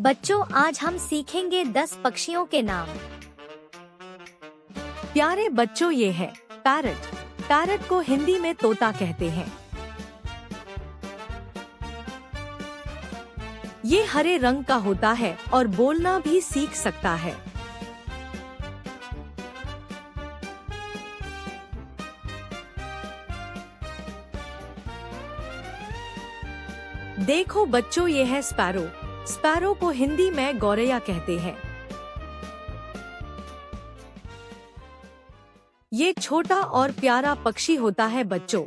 बच्चों, आज हम सीखेंगे 10 पक्षियों के नाम। प्यारे बच्चों, ये है पैरट। पैरट को हिंदी में तोता कहते हैं। ये हरे रंग का होता है और बोलना भी सीख सकता है। देखो बच्चों, ये है स्पैरो। स्पैरो को हिंदी में गौरैया कहते हैं। ये छोटा और प्यारा पक्षी होता है बच्चों।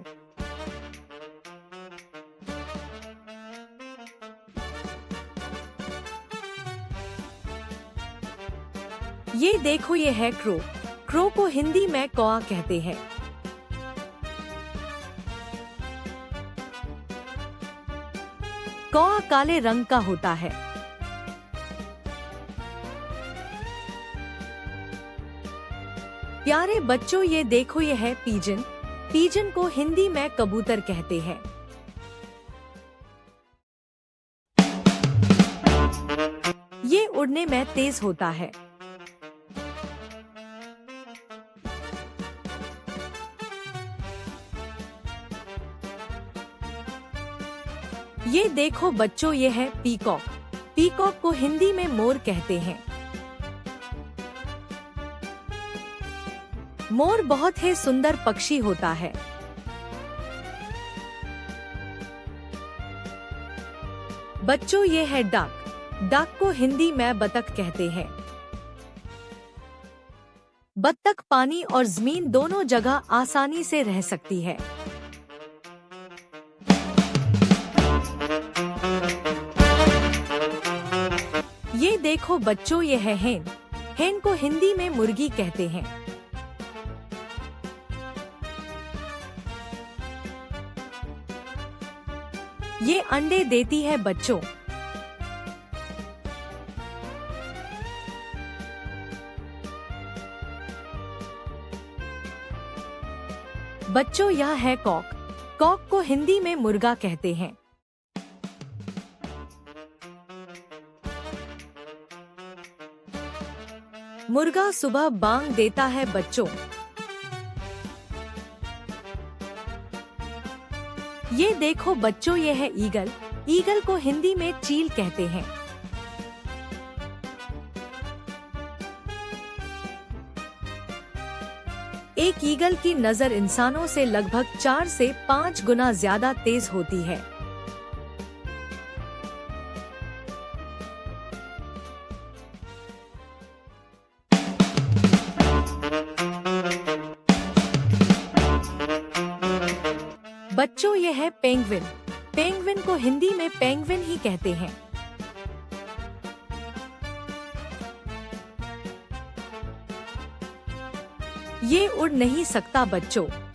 ये देखो, ये है क्रो। क्रो को हिंदी में कौआ कहते हैं। कौआ काले रंग का होता है। प्यारे बच्चों, ये देखो, ये है पीजन। पीजन को हिंदी में कबूतर कहते हैं। ये उड़ने में तेज होता है। ये देखो बच्चों, ये है पीकॉक। पीकॉक को हिंदी में मोर कहते हैं। मोर बहुत ही सुंदर पक्षी होता है। बच्चों, ये है डक। डक को हिंदी में बतख कहते हैं। बत्तख पानी और जमीन दोनों जगह आसानी से रह सकती है। ये देखो बच्चों, ये है हेन। हेन को हिंदी में मुर्गी कहते हैं। ये अंडे देती है बच्चों। बच्चों, यह है कॉक। कॉक को हिंदी में मुर्गा कहते हैं। मुर्गा सुबह बांग देता है बच्चों। ये देखो बच्चों, ये है ईगल। ईगल को हिंदी में चील कहते हैं। एक ईगल की नजर इंसानों से लगभग 4 से 5 गुना ज्यादा तेज होती है। बच्चों, ये है पेंगुइन। पेंगुइन को हिंदी में पेंगुइन ही कहते हैं। ये उड़ नहीं सकता बच्चों।